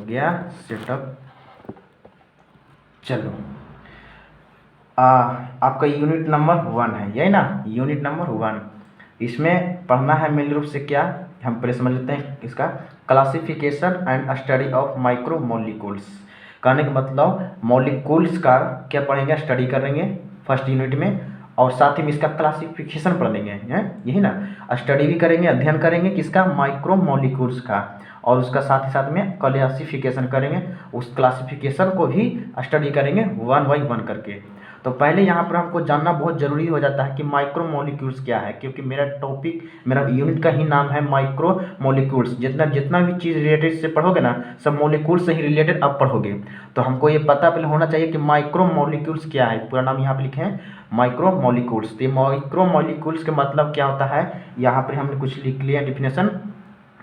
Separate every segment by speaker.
Speaker 1: गया सेटअप। चलो आपका यूनिट नंबर 1 है, यही ना, यूनिट नंबर 1। इसमें पढ़ना है मेन रूप से क्या, हम पहले समझ लेते हैं इसका classification and study of micro molecules. कहने का मतलब मॉलिक्यूल्स का क्या पढ़ेंगे, स्टडी करेंगे फर्स्ट यूनिट में, और साथ ही में इसका क्लासिफिकेशन पढ़ेंगे, हैं यही ना, स्टडी भी करेंगे, अध्ययन करेंगे किसका, माइक्रो मॉलिक्यूल्स का, और उसका साथ ही साथ में क्लासिफिकेशन करेंगे, उस क्लासिफिकेशन को भी स्टडी करेंगे 1 बाई 1 करके। तो पहले यहाँ पर हमको जानना बहुत ज़रूरी हो जाता है कि माइक्रो मॉलिक्यूल्स क्या है, क्योंकि मेरा टॉपिक, मेरा यूनिट का ही नाम है माइक्रो मॉलिक्यूल्स। जितना भी चीज़ रिलेटेड से पढ़ोगे ना, सब मॉलिक्यूल्स से ही रिलेटेड आप पढ़ोगे। तो हमको ये पता पहले होना चाहिए कि माइक्रो मॉलिक्यूल्स क्या है, पूरा नाम यहाँ पे लिखे हैं माइक्रो मॉलिक्यूल्स। तो माइक्रो मॉलिक्यूल्स का मतलब क्या होता है, यहाँ पर हमने कुछ लिख लिया डिफिनेशन,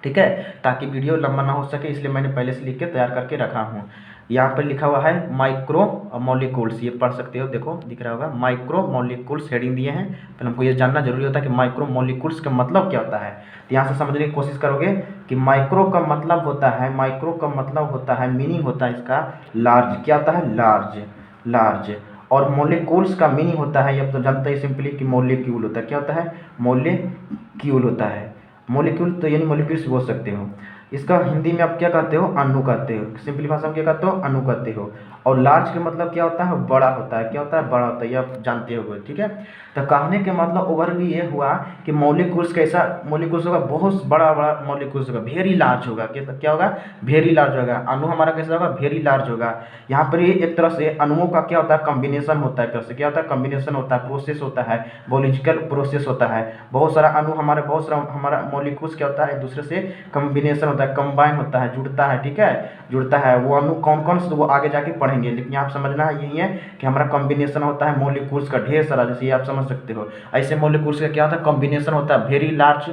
Speaker 1: ठीक है, ताकि वीडियो लंबा ना हो सके, इसलिए मैंने पहले से लिख के तैयार करके रखा हूँ। यहाँ पर लिखा हुआ है माइक्रो मॉलिक्यूल्स, ये पढ़ सकते हो, देखो दिख रहा होगा माइक्रो मॉलिक्यूल्स हेडिंग दिए हैं। फिर हमको ये जानना जरूरी होता है कि माइक्रो मॉलिक्यूल्स का मतलब क्या होता है। तो यहाँ से समझने की कोशिश करोगे कि माइक्रो का मतलब होता है, माइक्रो का मतलब होता है, मीनिंग होता है इसका लार्ज, क्या होता है, लार्ज, लार्ज। और मॉलिक्यूल्स का मीनिंग होता है, अब तो जानते हैं सिंपली कि मॉलिक्यूल होता है, क्या होता है, मॉलिक्यूल होता है। मॉलिक्यूल तो यानी मॉलिक्यूल्स बोल सकते हो। इसका हिंदी में आप क्या कहते हो, अणु कहते हो, सिंपली भाषा में क्या कहते हो, अणु कहते हो। और लार्ज का मतलब क्या होता है, बड़ा होता है, क्या होता है, बड़ा होता है, ये आप जानते हो, ठीक है। तो कहने के मतलब ओवरव्यू ये हुआ कि मॉलिक्यूल्स कैसा, मॉलिक्यूल्स होगा बहुत बड़ा बड़ा मॉलिक्यूल्स होगा, वेरी लार्ज होगा, क्या होगा, वेरी लार्ज होगा। अणु हमारा कैसा होगा, वेरी लार्ज होगा। यहाँ पर ये एक तरह से अणुओं का क्या होता है, कॉम्बिनेशन होता है, एक तरह से क्या होता है, कॉम्बिनेशन होता है, प्रोसेस होता है, बायोलॉजिकल प्रोसेस होता है। बहुत सारा अणु हमारे, बहुत सारा हमारा मॉलिक्यूल्स क्या होता है, एक दूसरे से कॉम्बिनेशन होता है, कंबाइन होता है, जुड़ता है, ठीक है, जुड़ता है। वो अणु कौन कौन से वो आगे जाके पढ़ेंगे, लेकिन यहाँ समझना है यही है कि हमारा कॉम्बिनेशन होता है मॉलिक्यूल्स का ढेर सारा, जैसे ये आप समझ सकते हो। ऐसे मॉलिक्यूल्स का क्या होता है, कॉम्बिनेशन होता है, वेरी लार्ज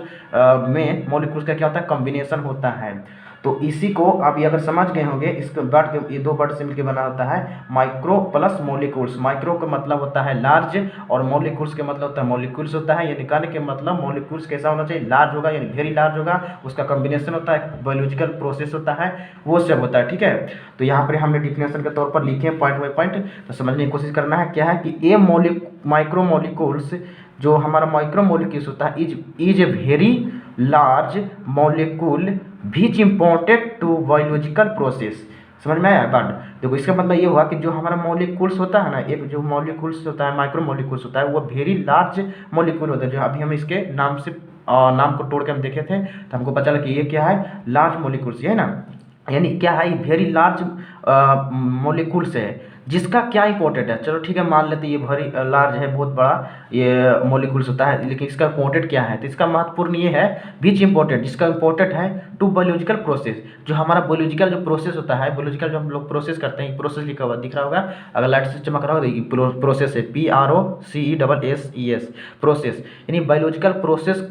Speaker 1: में मॉलिक्यूल्स का क्या होता है, कॉम्बिनेशन होता है। तो इसी को अभी अगर समझ गए होंगे, इसके वर्ड के ये दो वर्ड से मिलकर बना होता है माइक्रो प्लस मॉलिक्यूल्स। माइक्रो का मतलब होता है लार्ज, और मॉलिक्यूल्स का मतलब होता है मॉलिक्यूल्स होता है, यानी कहने के मतलब मॉलिक्यूल्स कैसा होना चाहिए, लार्ज होगा, यानी वेरी लार्ज होगा, उसका कॉम्बिनेशन होता है, बायोलॉजिकल प्रोसेस होता है, वो सब होता है, ठीक है। तो यहाँ पर हमने डिफिनेशन के तौर पर लिखे हैं पॉइंट बाई पॉइंट, तो समझने की कोशिश करना है। क्या है कि ये माइक्रो मॉलिक्यूल्स, जो हमारा माइक्रो मॉलिक्यूल्स होता है, is a very large molecule which imported to biological process. समझ में आया बात, देखो इसका मतलब ये हुआ कि जो हमारा मॉलिक्यूल्स होता है ना, एक जो मॉलिक्यूल्स होता है, माइक्रो मॉलिक्यूल्स होता है, वो वेरी लार्ज मॉलिक्यूल होता है। जो अभी हम इसके नाम से नाम को तोड़ के हम देखे थे, तो हमको पता चला कि ये क्या है, लार्ज मॉलिक्यूल्स, ये है ना, यानी क्या है, वेरी लार्ज मॉलिक्यूल्स है। जिसका क्या इंपॉर्टेंट है, चलो ठीक है मान लेते हैं ये वेरी लार्ज है, बहुत बड़ा ये मॉलिक्यूल्स होता है, लेकिन इसका इंपॉर्टेंट क्या है, तो इसका महत्वपूर्ण ये है विच इंपॉर्टेंट, जिसका इंपॉर्टेंट है टू बायोलॉजिकल प्रोसेस। जो हमारा बायोलॉजिकल जो प्रोसेस होता है, बायोलॉजिकल जो हम लोग प्रोसेस करते हैं, प्रोसेस लिखा हुआ दिख रहा होगा, अगर लाइट से चमक रहा होगा, प्रोसेस है, PROCESS, प्रोसेस, यानी बायोलॉजिकल प्रोसेस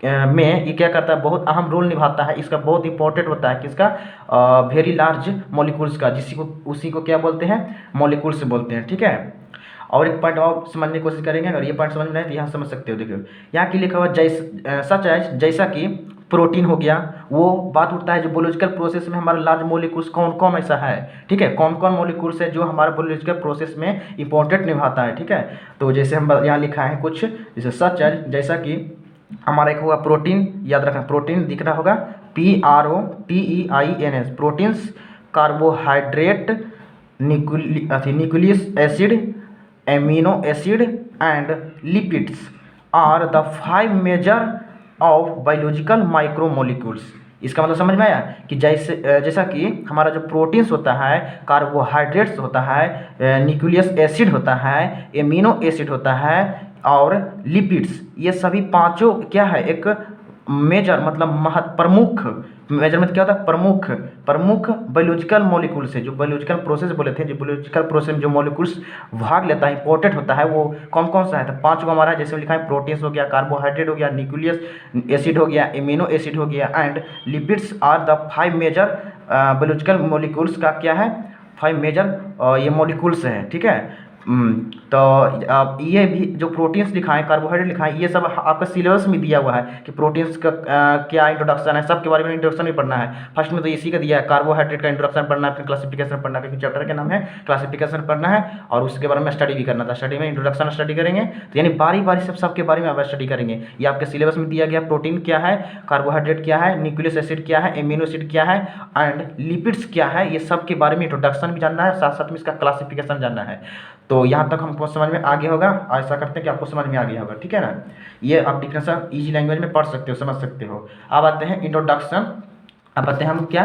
Speaker 1: में ये क्या करता है, बहुत अहम रोल निभाता है, इसका बहुत इंपॉर्टेंट होता है किसका, वेरी लार्ज मॉलिक्यूल्स का, उसी को क्या बोलते हैं, मॉलिक्यूल्स बोलते हैं, ठीक है। और एक पॉइंट और समझने की कोशिश करेंगे, अगर ये पॉइंट समझ में आए तो यहाँ समझ सकते हो। देखो यहाँ की लिखा हुआ सच एज, जैसा कि प्रोटीन हो गया, वो बात उठता है जो बायोलॉजिकल प्रोसेस में हमारा लार्ज मॉलिक्यूल्स कौन कौन ऐसा है, ठीक है, कौन कौन मॉलिक्यूल्स है जो हमारा बायोलॉजिकल प्रोसेस में इंपॉर्टेंट निभाता है, ठीक है। तो जैसे हम यहाँ लिखा है कुछ, जैसे सच एज, जैसा कि हमारा एक होगा प्रोटीन, याद रखना प्रोटीन दिख रहा होगा, PROTEINS, proteins, carbohydrate, nucleus acid, amino acid and lipids are the 5 major of biological micromolecules. इसका मतलब समझ में आया कि जैसा कि हमारा जो प्रोटीन्स होता है, कार्बोहाइड्रेट्स होता है, न्यूक्लियस एसिड होता है, एमिनो एसिड होता है, और लिपिड्स, ये सभी पांचों क्या है, एक मेजर मतलब प्रमुख, मेजरमेंट क्या होता है, प्रमुख बायोलॉजिकल मॉलिक्यूल्स है, जो बायोलॉजिकल प्रोसेस बोले थे, जो बायोलॉजिकल प्रोसेस में जो मॉलिक्यूल्स भाग लेता है, इंपॉर्टेंट होता है, वो कौन कौन सा है, तो 5 को हमारा जैसे लिखा है, प्रोटीन्स हो गया, कार्बोहाइड्रेट हो गया, न्यूक्लियस एसिड हो गया, एमिनो एसिड हो गया, and lipids are the 5 major biological molecules का क्या है, 5 मेजर ये मॉलिक्यूल्स हैं, ठीक है। तो अब ये भी जो प्रोटीन्स लिखा है, कार्बोहाइड्रेट लिखा है, ये सब आपका सिलेबस में दिया हुआ है कि प्रोटीन्स का क्या इंट्रोडक्शन है, सब के बारे में इंट्रोडक्शन भी पढ़ना है। फर्स्ट में तो इसी का दिया है, कार्बोहाइड्रेट का इंट्रोडक्शन पढ़ना है, फिर क्लासिफिकेशन पढ़ना है, क्योंकि चैप्टर का नाम है क्लासिफिकेशन पढ़ना है, और उसके बारे में स्टडी भी करना था। स्टडी में इंट्रोडक्शन स्टडी करेंगे, तो यानी बारी बारी सबके बारे में आप स्टडी करेंगे। ये आपके सिलेबस में दिया गया, प्रोटीन क्या है, कार्बोहाइड्रेट क्या है, न्यूक्लियस एसिड क्या है, एमिनो एसिड क्या है, एंड लिपिड्स क्या है, ये सब के बारे में इंट्रोडक्शन भी जानना है, साथ साथ में इसका क्लासिफिकेशन जानना है। तो यहाँ तक हमको समझ में आ गया होगा, ऐसा करते हैं कि आपको समझ में आ गया होगा, ठीक है ना। ये आप डिफिनेशन इजी लैंग्वेज में पढ़ सकते हो, समझ सकते हो। अब आते हैं इंट्रोडक्शन। अब आते हैं हम क्या,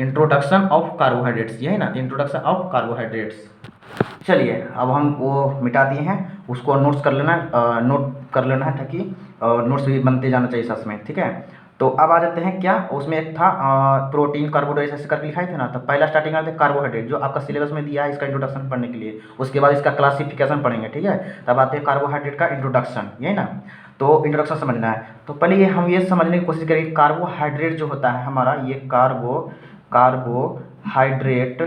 Speaker 1: इंट्रोडक्शन ऑफ कार्बोहाइड्रेट्स, ये है ना, इंट्रोडक्शन ऑफ कार्बोहाइड्रेट्स। चलिए अब हम वो मिटा दिए हैं, उसको नोट्स कर लेना, नोट कर लेना है, ताकि नोट्स भी बनते जाना चाहिए साथ में, ठीक है। तो अब आ जाते हैं क्या, उसमें एक था प्रोटीन कार्बोहाइड्रेट ऐसे करके लिखाए थे ना, तो पहला स्टार्टिंग करते हैं कार्बोहाइड्रेट, जो आपका सिलेबस में दिया है इसका इंट्रोडक्शन पढ़ने के लिए। उसके बाद इसका क्लासिफिकेशन पढ़ेंगे, ठीक है। तब आते हैं कार्बोहाइड्रेट का इंट्रोडक्शन, यही ना। तो इंट्रोडक्शन समझना है, तो पहले ये हम ये समझने की कोशिश करेंगे, कार्बोहाइड्रेट जो होता है हमारा, ये कार्बोहाइड्रेट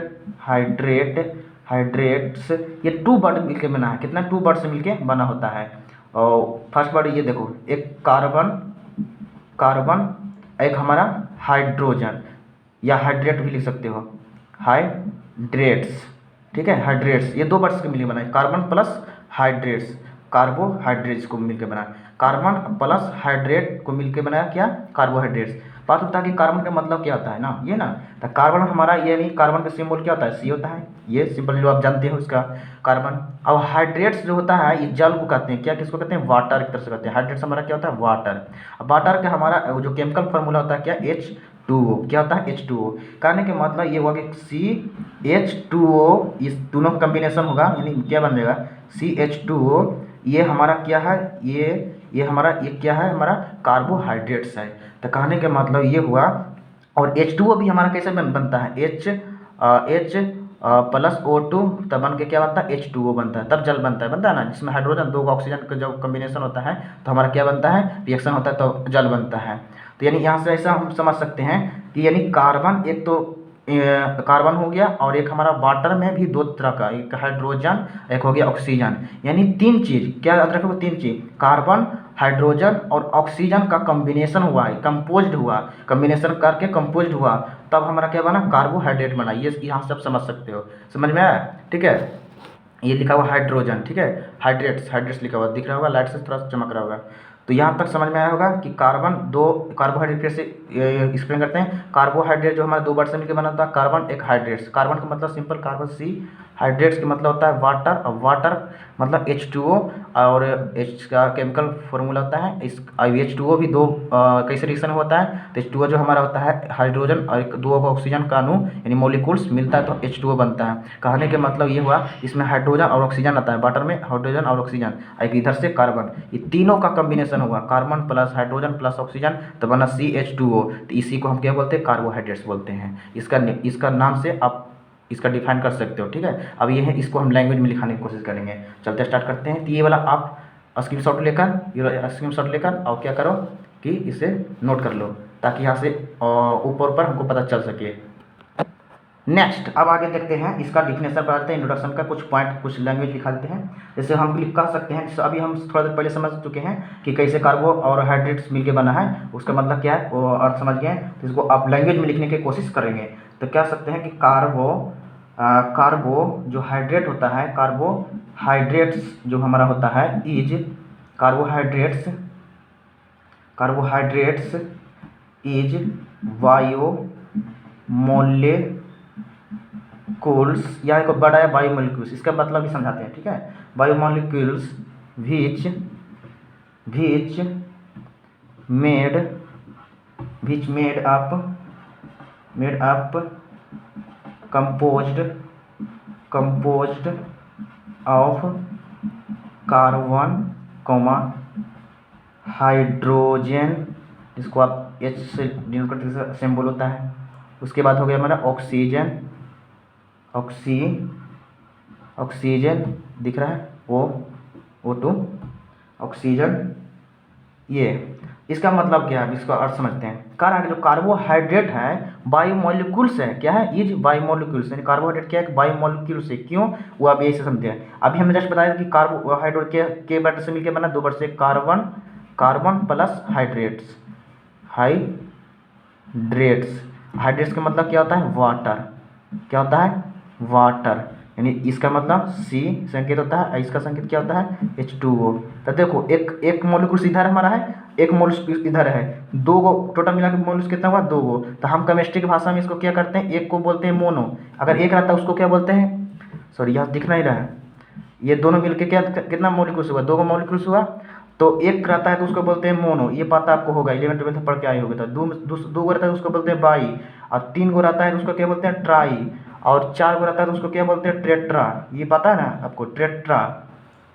Speaker 1: हाइड्रेट्स, ये 2 वर्ड मिलकर बना है। कितना, 2 वर्ड से मिलकर बना होता है। और फर्स्ट वर्ड ये देखो, एक कार्बन, एक हमारा हाइड्रोजन, या हाइड्रेट भी लिख सकते हो, हाइड्रेट्स, ठीक है। हाइड्रेट्स ये 2 वर्ड्स के मिलकर बना है, कार्बन प्लस हाइड्रेट्स, कार्बोहाइड्रेट्स को मिलकर बना, कार्बन प्लस हाइड्रेट को मिलकर बनाया क्या, कार्बोहाइड्रेट्स। बात होता है कि कार्बन का मतलब क्या होता है ना, ये ना, तो कार्बन हमारा ये नहीं, कार्बन का सिंबल क्या होता है, सी होता है, ये सिंपल जो आप जानते हो इसका, कार्बन। अब हाइड्रेट्स जो होता है, ये जल को कहते हैं, क्या किसको कहते हैं, वाटर एक तरह से कहते हैं। हाइड्रेट्स हमारा क्या होता है, वाटर। अब वाटर का हमारा जो केमिकल फार्मूला होता है क्या, H2O, क्या होता है, H2O। कहने के मतलब ये हुआ कि CH2O, इस दोनों का कम्बिनेशन होगा, यानी क्या बन जाएगा, CH2O। ये हमारा क्या है, ये हमारा, ये क्या है, हमारा कार्बोहाइड्रेट्स है। तो कहने का मतलब ये हुआ। और H2O भी हमारा कैसे बनता है, H प्लस O2, तब बन के क्या बनता है, H2O बनता है, तब जल बनता है ना, जिसमें हाइड्रोजन 2 ऑक्सीजन का जब कम्बिनेशन होता है तो हमारा क्या बनता है, रिएक्शन होता है, तो जल बनता है। तो यानी यहाँ से ऐसा हम समझ सकते हैं कि यानी कार्बन, एक तो कार्बन हो गया, और एक हमारा वाटर में भी 2 तरह का, एक हाइड्रोजन, एक हो गया ऑक्सीजन, यानी 3 चीज़, क्या याद रखोगे, 3 चीज़, कार्बन, हाइड्रोजन और ऑक्सीजन का कम्बिनेशन हुआ है, कंपोज्ड हुआ, कम्बिनेशन करके कंपोज्ड हुआ, तब हमारा क्या बना, कार्बोहाइड्रेट बना। ये यहाँ से आप समझ सकते हो, समझ में आया, ठीक है। ये लिखा हुआ हाइड्रोजन, ठीक है, हाइड्रेट्स लिखा हुआ दिख रहा होगा, लाइट से थोड़ा सा चमक रहा होगा। तो यहाँ तक समझ में आया होगा कि कार्बन 2 कार्बोहाइड्रेट कैसे एक्सप्लेन करते हैं। कार्बोहाइड्रेट जो हमारे 2 वर्ड से मिलकर बना होता है, कार्बन, एक हाइड्रेट्स। कार्बन का मतलब सिंपल कार्बन सी, हाइड्रेट्स का मतलब होता है वाटर, और वाटर मतलब H2O, और H का केमिकल फॉर्मूला होता है इस, H2O भी 2 कैसे रिएक्शन होता है, तो H2O जो हमारा होता है हाइड्रोजन और 2 ऑक्सीजन का अणु यानी मॉलिक्यूल्स मिलता है तो H2O बनता है। कहने के मतलब ये हुआ, इसमें हाइड्रोजन और ऑक्सीजन आता है, वाटर में हाइड्रोजन और ऑक्सीजन, एक इधर से कार्बन, ये तीनों का कम्बिनेशन हुआ, carbon plus hydrogen plus oxygen, तो बना CH2O। तो इसी को हम क्या बोलते हैं, कार्बोहाइड्रेट्स बोलते हैं। इसका नाम से आप इसका डिफाइन कर सकते हो, ठीक है। अब ये है, इसको हम लैंग्वेज में लिखाने की कोशिश करेंगे। चलते स्टार्ट करते हैं। तो ये वाला आप स्क्रीनशॉट लेकर और क्या करो कि इसे नोट कर लो, ताकि यहाँ से ऊपर पर हमको पता चल सके। नेक्स्ट अब आगे देखते हैं, इसका डिफिनेशन पढ़ते हैं, इंट्रोडक्शन का कुछ पॉइंट, कुछ लैंग्वेज लिखा देते हैं। जैसे हम कह सकते हैं, जैसे अभी हम थोड़ा देर पहले समझ चुके हैं कि कैसे कार्बो और हाइड्रेट्स मिलके बना है, उसका मतलब क्या है वो अर्थ समझ गए हैं। तो इसको आप लैंग्वेज में लिखने की कोशिश करेंगे, तो कह सकते हैं कि कार्बो जो हाइड्रेट होता है, कार्बोहाइड्रेट्स जो हमारा होता है इज कार्बोहाइड्रेट्स इज बायोमोलिक्यूल्स, या एक बड़ा है बायोमोलिक्यूल्स, इसका मतलब भी समझाते हैं, ठीक है। Biomolecules which made up composed of carbon, hydrogen, जिसको आप H से डिनोट करते सिंबल होता है। उसके बाद हो गया हमारा ऑक्सीजन दिख रहा है, O2 ऑक्सीजन। ये इसका मतलब क्या है, इसका अर्थ समझते हैं। कह रहा है कि जो कार्बोहाइड्रेट है बायोमोलिक्यूल्स है, क्या है, इज बायोमोलिक्यूल्स, यानी कार्बोहाइड्रेट क्या है, बायोमोलिक्यूल्स है। क्यों, वो आप यही से समझते हैं। अभी हमने जस्ट बताया कि कार्बोहाइड्रेट के वर्ड से मिलकर बना, दो वर्ड से, carbon, carbon plus hydrates, hydrates. Hydrates का मतलब क्या होता है, वाटर। क्या होता है, वाटर। यानी इसका मतलब सी संकेत होता है, इसका संकेत क्या होता है, H2O। तो देखो एक मॉलिक्यूल इधर हमारा है, एक मॉलिक्यूल इधर है, दो गो टोटल मिला के मॉलिक्यूल कितना हुआ, दो गो। तो हम केमिस्ट्री की भाषा में इसको क्या करते हैं, एक को बोलते हैं मोनो। अगर एक रहता है उसको क्या बोलते हैं, सॉरी यहाँ दिख नहीं रहा है, ये दोनों मिलके क्या कितना मॉलिक्यूल्स हुआ, दो गो मॉलिक्यूल्स हुआ। तो एक रहता है तो उसको बोलते हैं मोनो, ये पता आपको होगा, 11th-12th में पढ़ के आए होगे। तो दो गो रहता है तो उसको बोलते हैं बाई, और तीन गो रहता है तो उसको क्या बोलते हैं, ट्राई, और चार गो रहता है तो उसको क्या बोलते हैं, टेट्रा। ये पता है ना आपको, टेट्रा।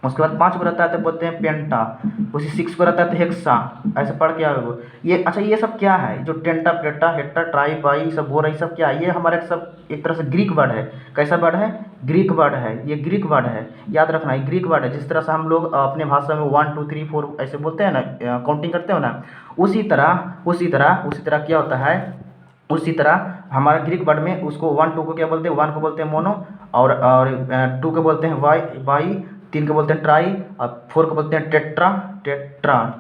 Speaker 1: उसके बाद पाँच को रहता है तो बोलते हैं पेंटा, उसी सिक्स को रहता है तो हेक्सा। ऐसे पढ़ के आओगे ये। अच्छा ये सब क्या है, जो टेंटा, प्लेटा, हेक्टा, ट्राई, बाई, सब बोरा, ये सब क्या है, ये हमारे सब एक तरह से ग्रीक वर्ड है। कैसा वर्ड है, ग्रीक वर्ड है, ये ग्रीक वर्ड है, याद रखना, ये ग्रीक वर्ड है। जिस तरह से हम लोग अपने भाषा में 1 2 3 4 ऐसे बोलते हैं ना, काउंटिंग करते हो ना, उसी तरह क्या होता है, उसी तरह हमारा ग्रीक वर्ड में उसको 1 2 को क्या बोलते हैं, 1 को बोलते हैं मोनो, और 2 को बोलते हैं बाई, 3 को बोलते हैं ट्राई, और 4 को बोलते हैं टेट्रा। टेट्रा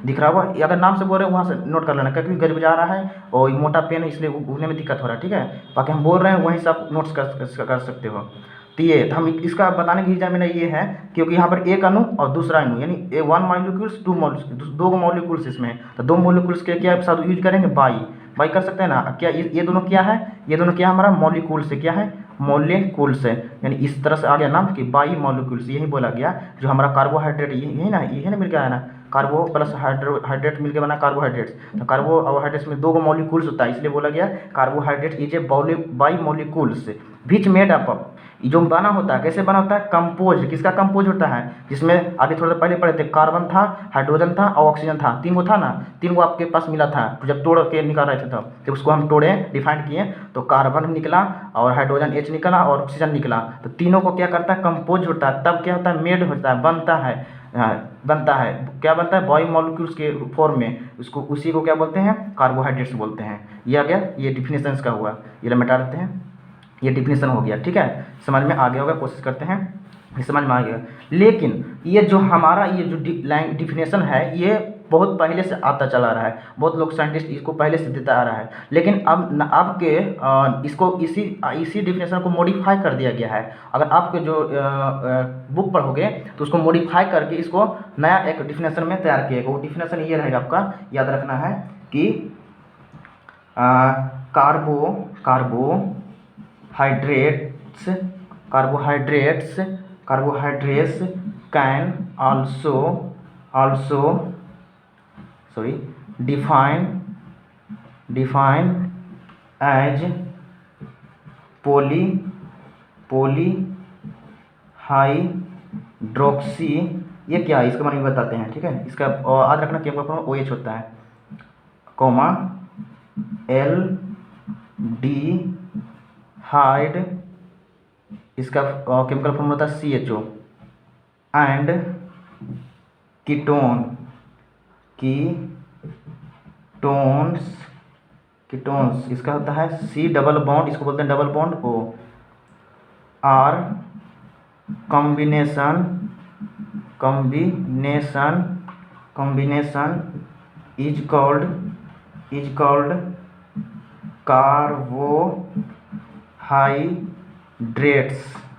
Speaker 1: दिख रहा होगा, ये अगर नाम से बोल रहे हो वहाँ से नोट कर लेना, क्योंकि गज बजा रहा है और मोटा पेन है इसलिए उगने में दिक्कत हो रहा है, ठीक है। बाकी हम बोल रहे हैं वहीं सब नोट्स कर सकते हो। तो ये हम इसका बताने की वजह मेरा ये है क्योंकि यहाँ पर एक अणु और दूसरा अणु, यानी 1 मॉलिक्यूल्स 2 मॉलिक्यूल्स, दो मॉलिक्यूल्स इसमें, तो दो मॉलिक्यूल्स के क्या साथ यूज करेंगे, बाई कर सकते हैं ना। क्या ये दोनों क्या है, ये दोनों क्या हमारा मॉलिक्यूल्स है, क्या है, मॉलिक्यूल्स है। यानी इस तरह से आ गया नाम कि बाई मॉलिक्यूल्स, यही बोला गया। जो हमारा कार्बोहाइड्रेट यही ना मिल गया है ना, कार्बो प्लस हाइड्रेट मिलकर बना कार्बोहाइड्रेट्स। तो कार्बोहाइड्रेट्स में दो मॉलिक्यूल्स होता है, इसलिए बोला गया carbohydrate is a by molecules which made up. जो बना होता है, कैसे बना होता है, कंपोज, किसका कंपोज होता है, जिसमें आगे थोड़ा पहले पढ़े थे, कार्बन था, हाइड्रोजन था और ऑक्सीजन था, तीन गो था ना, तीन गो आपके पास मिला था जब तोड़ के निकाल रहे थे, तब जब उसको हम तोड़े डिफाइंड किए तो कार्बन निकला और हाइड्रोजन H निकला और ऑक्सीजन निकला। तो तीनों को क्या करता है, कंपोज होता है, तब क्या होता है, मेड होता है, बनता है, क्या बनता है, बायो मॉलिक्यूल्स के फॉर्म में। उसको उसी को क्या बोलते हैं, कार्बोहाइड्रेट्स बोलते हैं। ये आ गया, ये डिफिनेशन का हुआ, ये मिटा देते हैं, ये डिफिनेशन हो गया, ठीक है। समझ में आ गया होगा, कोशिश करते हैं ये समझ में आ गया। लेकिन ये जो हमारा ये जो डिफिनेशन है ये बहुत पहले से आता चला रहा है, बहुत लोग साइंटिस्ट इसको पहले से देता आ रहा है, लेकिन अब के इसको इसी डिफिनेशन को मॉडिफाई कर दिया गया है। अगर आपके जो बुक पढ़ोगे तो उसको मॉडिफाई करके इसको नया एक डिफिनेशन में तैयार किया गया। वो डिफिनेशन ये रहेगा, आपका याद रखना है कि carbohydrates can also define as polyhydroxy। ये क्या है, इसका मतलब बताते हैं, ठीक है। इसका याद रखना केमिकल फॉर्म OH होता है, कोमा एल्डिहाइड, इसका केमिकल फॉर्म होता है CHO, एंड कीटोन्स इसका होता है C डबल बॉन्ड, इसको बोलते हैं double bond O, or combination is called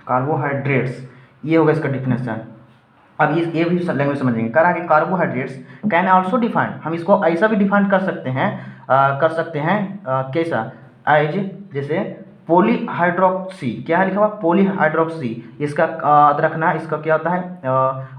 Speaker 1: carbohydrates. ये होगा इसका डिफिनेशन। अब ये भी लैंग्वेज समझेंगे। कह रहा है कि कार्बोहाइड्रेट्स कैन आल्सो डिफाइन, हम इसको ऐसा भी डिफाइन कर सकते हैं, कैसा, एज, जैसे पॉलीहाइड्रोक्सी, क्या है लिखा हुआ, पॉलीहाइड्रोक्सी। इसका याद रखना, इसका क्या होता है,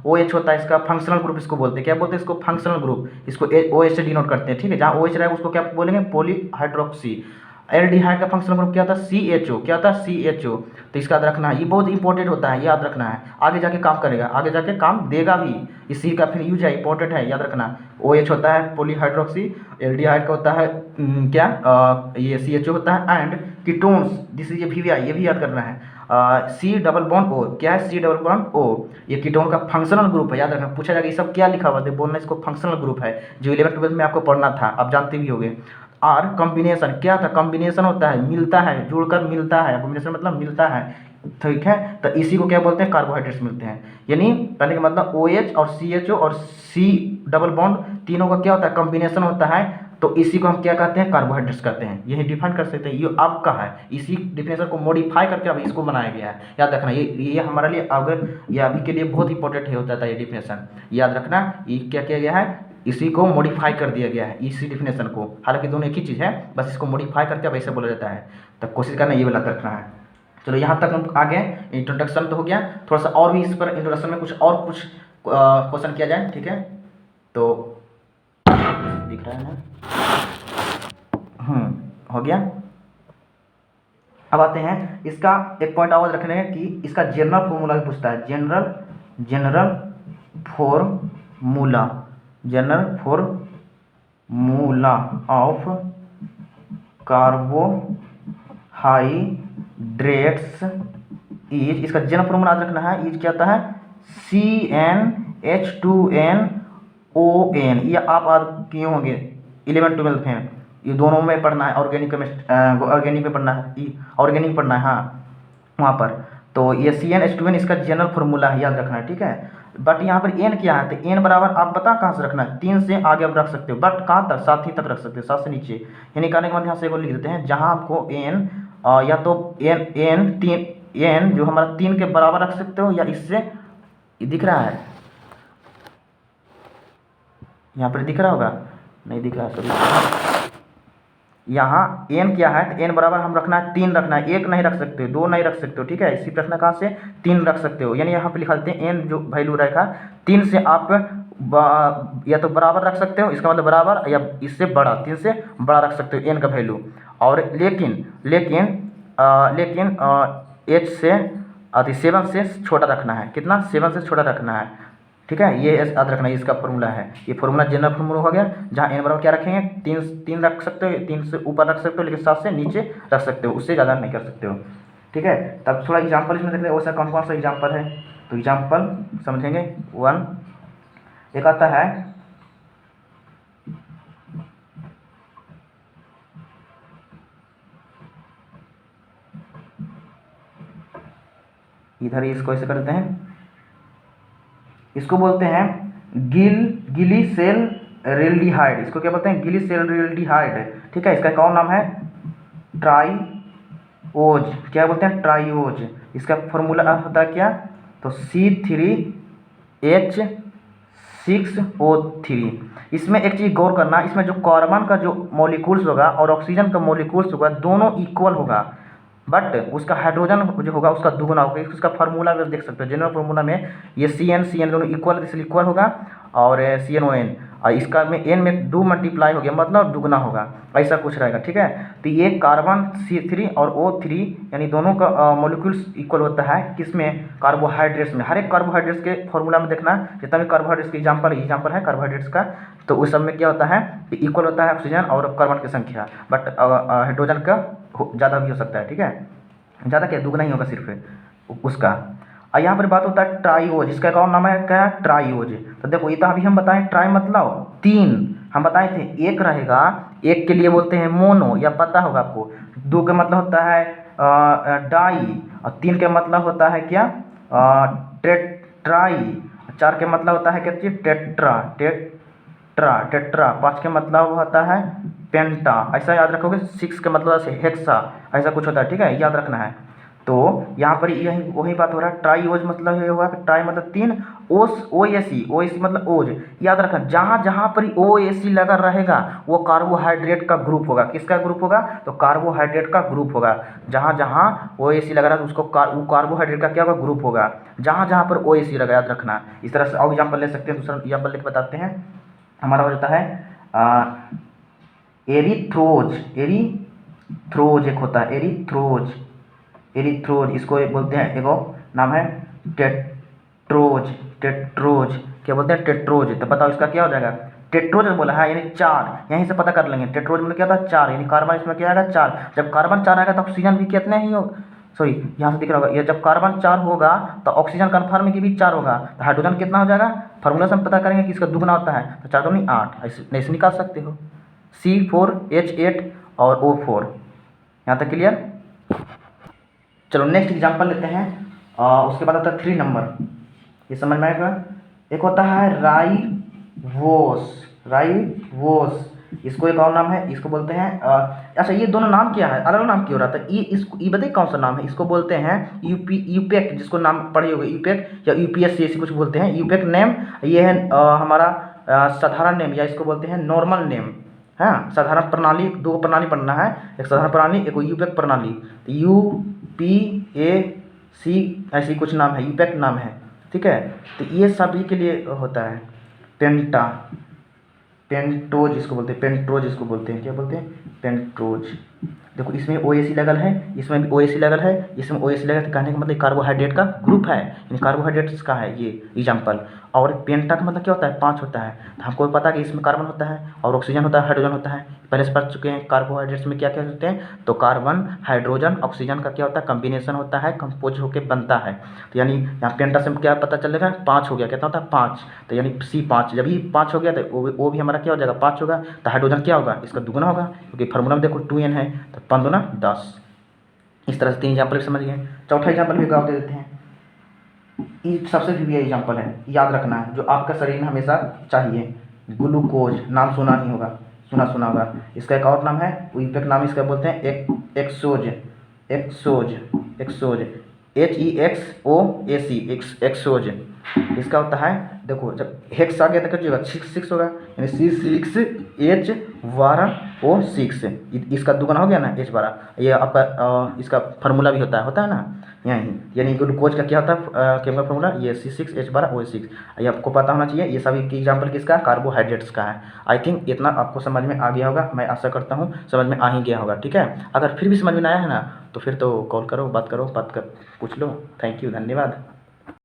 Speaker 1: OH होता है, इसका फंक्शनल ग्रुप इसको बोलते हैं, क्या बोलते हैं इसको, फंक्शनल ग्रुप, इसको OH से डिनोट करते हैं, ठीक है। जहाँ OH रहेगा उसको क्या बोलेंगे, पॉलीहाइड्रोक्सी। एल्डिहाइड का फंक्शनल ग्रुप क्या होता है, CHO, क्या होता है, CHO। तो इसका याद रखना, ये बहुत इंपॉर्टेंट होता है, याद रखना है, आगे जाके काम करेगा, आगे जाके काम देगा भी। इसी का फिर यूज है, इंपॉर्टेंट है, याद रखना। OH होता है पॉलीहाइड्रोक्सी, एल्डिहाइड का होता है ये CHO होता है, एंड कीटोन्स, दिस इज ये भी याद करना है। सी डबल बॉन्ड ओ, क्या है सी डबल बॉन्ड ओ, ये कीटोन का फंक्शनल ग्रुप है। याद रखना, पूछा जाएगा ये सब क्या लिखा हुआ है, बोलना इसको फंक्शनल ग्रुप है, जो 11th-12th में आपको पढ़ना था, आप जानते भी होंगे। आर कॉम्बिनेशन, क्या था, कॉम्बिनेशन होता है, मिलता है, जुड़कर मिलता है, कॉम्बिनेशन मतलब मिलता है, ठीक है। तो इसी को क्या बोलते हैं, कार्बोहाइड्रेट्स मिलते हैं। यानी कहने का मतलब OH और CHO और C डबल बॉन्ड तीनों का क्या होता है, कॉम्बिनेशन होता है, तो इसी को हम क्या कहते हैं, कार्बोहाइड्रेट्स कहते हैं। यही डिफाइन कर सकते हैं, ये आपका है, इसी डिफिनेशन को मॉडिफाई करके अब इसको बनाया गया है। याद रखना, ये हमारे लिए अगर ये अभी के लिए बहुत इंपॉर्टेंट है होता था ये डिफिनेशन, याद रखना। ये क्या किया गया है, इसी को मॉडिफाई कर दिया गया है, इसी डिफिनेशन को, हालांकि दोनों एक ही चीज़ है, बस इसको मॉडिफाई करके अब ऐसे बोला जाता है। तो कोशिश करना ये वाला रखना है। चलो यहाँ तक हम आ गए, इंट्रोडक्शन तो हो गया, थोड़ा सा और भी इस पर इंट्रोडक्शन में कुछ क्वेश्चन किया जाए, ठीक है। तो दिख रहा है ना, हो गया। अब आते हैं, इसका एक पॉइंट आवाज रखने हैं कि इसका जनरल फॉर्मूला भी पूछता है, general formula of carbohydrates is, इसका जनरल फॉर्मूला याद रखना है, इज क्या होता है, CnH2nOn। ये आप याद किए होंगे 11th-12th में, ये दोनों में पढ़ना है, ऑर्गेनिक में पढ़ना है, ऑर्गेनिक पढ़ना है, हाँ वहाँ पर। तो ये CnH2n इसका जनरल फार्मूला है, याद रखना है, ठीक है। बट यहाँ पर n क्या है, तो n बराबर आप बता कहाँ से रखना है, 3 से आगे आप रख सकते हो, बट कहाँ तक, 7 ही तक रख सकते हो, 7 से नीचे। यानी कहने के बाद यहाँ से एगो लिख देते हैं, जहाँ आपको n या तो n जो हमारा 3 के बराबर रख सकते हो, या इससे दिख रहा है, यहाँ पर दिख रहा होगा, नहीं दिख रहा है सॉरी, यहाँ n क्या है, तो n बराबर हम रखना है 3 रखना है, 1 नहीं रख सकते हो, 2 नहीं रख सकते हो, ठीक है। इसी प्रश्न कहाँ से 3 रख सकते हो, यानी यहाँ पे लिखा देते हैं n जो वैल्यू रहेगा 3 से आप या तो बराबर रख सकते हो, इसका मतलब बराबर, या इससे बड़ा, 3 से बड़ा रख सकते हो n का वैल्यू। और लेकिन h से 7 से छोटा रखना है, कितना, 7 से छोटा रखना है, ठीक है। ये याद रखना, ये इसका फॉर्मूला है, ये फॉर्मूला जनरल फॉर्मूला हो गया, जहाँ n बराबर क्या रखेंगे, 3 रख सकते हो, 3 से ऊपर रख सकते हो, लेकिन 7 से नीचे रख सकते हो, उससे ज़्यादा नहीं कर सकते हो, ठीक है। तब थोड़ा एग्जाम्पल इसमें देखते हैं, वैसा कौन कौन सा एग्जाम्पल है, तो एग्जाम्पल समझेंगे। 1 एक आता है, इधर ही इसको ऐसे करते हैं, इसको बोलते हैं गिलीसेल्डिहाइड, इसको क्या बोलते हैं, गिलीसेल्डिहाइड, ठीक है। इसका एक और नाम है ट्राइओज, क्या बोलते हैं, ट्राइओज। इसका फॉर्मूला होता है क्या, तो C3H6O3। इसमें एक चीज़ गौर करना, इसमें जो कार्बन का जो मॉलिक्यूल्स होगा और ऑक्सीजन का मॉलिक्यूल्स होगा, दोनों इक्वल होगा, बट उसका हाइड्रोजन जो होगा उसका दुगुना होगा। उसका फार्मूला भी देख सकते हो, जनरल फार्मूला में ये CN दोनों इक्वल, इसलिए इक्वल होगा, और CnOn, और इसका में n में 2 मल्टीप्लाई हो गया, मतलब दुगुना होगा, ऐसा कुछ रहेगा, ठीक है। तो ये कार्बन C3 और O3 यानी दोनों का मॉलिक्यूल्स इक्वल होता है, किसमें, कार्बोहाइड्रेट्स में। हर एक कार्बोहाइड्रेट्स के फॉर्मूला में देखना, जितना भी कार्बोहाइड्रेट्स के एग्जाम्पल है कार्बोहाइड्रेट्स का, तो उस सब में क्या होता है, इक्वल होता है ऑक्सीजन और कार्बन की संख्या, बट हाइड्रोजन का ज़्यादा भी हो सकता है, ठीक है, ज़्यादा क्या, दुगना ही होगा सिर्फ उसका। और यहाँ पर बात होता है ट्राइओज, इसका एक और नाम है क्या, ट्राइओज। तो देखो ये तो अभी हम बताएं, ट्राई मतलब 3 हम बताए थे, एक रहेगा, एक के लिए बोलते हैं मोनो, या पता होगा आपको, 2 का मतलब होता है डाई, और 3 का मतलब होता है क्या, ट्राई, 4 के मतलब होता है क्या चीज, टेट्रा, 5 के मतलब होता है पेंटा, ऐसा याद रखोगे। 6 का मतलब हेक्सा, ऐसा कुछ होता है, ठीक है, याद रखना है। तो यहाँ पर यही वही बात हो रहा है, ट्राइओज मतलब ये होगा कि ट्राई मतलब 3, OAC मतलब ओज, याद रखना, जहाँ जहाँ पर OAC लगा रहेगा वो कार्बोहाइड्रेट का ग्रुप होगा, किसका ग्रुप होगा, तो कार्बोहाइड्रेट का ग्रुप होगा। जहाँ जहाँ OAC लगा रहा है उसको वो कार्बोहाइड्रेट का क्या होगा, ग्रुप होगा, जहाँ जहाँ पर OAC लगा, याद रखना। इस तरह से और एग्जाम्पल ले सकते हैं, दूसरा एग्जाम्पल लेकर बताते हैं। हमारा हो जाता है एरिथ्रोज एक होता है, एरिथ्रोज, इसको बोलते हैं, एगो नाम है टेट्रोज, क्या बोलते हैं, टेट्रोज। तो बताओ इसका क्या हो जाएगा, टेट्रोज बोला है, यानी 4, यहीं से पता कर लेंगे, टेट्रोज मतलब क्या था, 4, यानी कार्बन इसमें क्या आएगा, 4। जब कार्बन 4 आएगा तो ऑक्सीजन भी कितने ही हो, सॉरी यहाँ से दिख रहा होगा, ये जब कार्बन 4 होगा तो ऑक्सीजन कन्फर्म है कि भी 4 होगा, तो हाइड्रोजन कितना हो जाएगा, फार्मूला से हम पता करेंगे कि इसका दुगना होता है, तो 4 दूनी 8, ऐसे निकाल सकते हो, C4H8 और O4। यहाँ तक क्लियर। चलो नेक्स्ट एग्जांपल लेते हैं, उसके बाद आता है 3 नंबर, ये समझ में आएगा। एक होता है राइवोस, इसको एक और नाम है, इसको बोलते हैं अच्छा ये दोनों नाम क्या है, अलग नाम क्यों रहा था, ये इसको ये बताइए कौन सा नाम है, इसको बोलते हैं यूपेक, जिसको नाम पढ़े होंगे यूपेक या यूपीएससी ऐसी कुछ बोलते हैं, यूपेक नेम ये है हमारा साधारण नेम, या इसको बोलते हैं नॉर्मल नेम। हाँ, साधारण प्रणाली, दो प्रणाली पढ़ना है, एक साधारण प्रणाली एक यूपेक प्रणाली, तो UPAC ऐसी कुछ नाम है, यूपेक नाम है, ठीक है। तो ये सभी के लिए होता है। पेंटोज इसको बोलते हैं, पेंट्रोज इसको बोलते हैं, क्या बोलते हैं, पेंट्रोज। देखो इसमें OAC लगल है, इसमें भी OAC लगल है, इसमें OAC लगल है, तो कहने का मतलब कार्बोहाइड्रेट का ग्रुप है, यानी कार्बोहाइड्रेट्स का है ये एग्जाम्पल। और पेंटा का मतलब क्या होता है, 5 होता है, तो हमको पता है कि इसमें कार्बन होता है और ऑक्सीजन होता है, हाइड्रोजन होता है, पहले से पढ़ चुके हैं कार्बोहाइड्रेट्स में क्या क्या होते हैं, तो कार्बन हाइड्रोजन ऑक्सीजन का क्या होता है, कम्बिनेशन होता है, कंपोज होकर बनता है। तो यानी यहाँ पेंटा से क्या पता चलेगा, 5 हो गया, कितना होता है 5, तो यानी C5, जब ही 5 हो गया तो वो भी हमारा क्या हो जाएगा 5 होगा, तो हाइड्रोजन क्या होगा, इसका दुगुना होगा, क्योंकि फार्मूला में देखो 2N है, तो 5 दूना 10। इस तरह से 3 एग्जाम्पल समझ गए। चौथा एग्जाम्पल भी गाँव दे देते हैं, ये सबसे भी एग्जाम्पल है, याद रखना है, जो आपका शरीर में हमेशा चाहिए। ग्लूकोज नाम सुना ही होगा, सुना होगा। इसका एक और नाम है, यूपेक नाम इसका बोलते हैं एक्सोज, HEXOAC, एक्सोज। इसका होता है, देखो जब हेक्स आ गया तो क्या होगा, 6 होगा, यानी C6H12O6, इसका दुगना हो गया ना H12, ये आपका इसका फार्मूला भी होता है ना यहीं, यानी ग्लूकोज का क्या होता है केमिकल फार्मूला, ये C6H12O6। ये आपको पता होना चाहिए, ये सभी एग्जाम्पल किसका, कार्बोहाइड्रेट्स का है। आई थिंक इतना आपको समझ में आ गया होगा, मैं आशा करता हूँ समझ में आ ही गया होगा, ठीक है। अगर फिर भी समझ में आया है ना, तो फिर तो कॉल करो, बात कर पूछ लो। थैंक यू, धन्यवाद।